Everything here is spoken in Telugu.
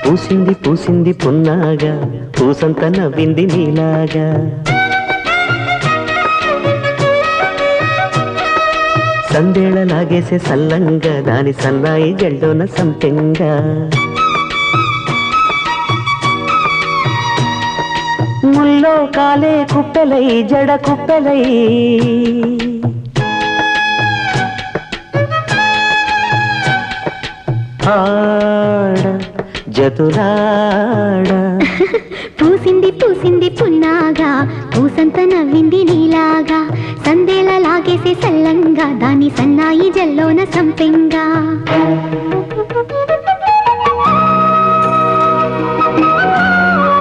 పూసింది పూసింది పున్నాగా పూసంత నవ్వింది నీలాగా సందేళ లాగేసే సల్లంగా దాని సన్నాయి జల్లోన సంపెంగా ముల్లో కాలే కుప్పెలై జడ కుప్పెలై ఆడ జతులాడ పూసింది పూసింది పున్నాగా పూసంత నవ్వింది నీలాగా సందేళ లాగేసే సల్లంగా దాని సన్నాయి జల్లోన సంపెంగా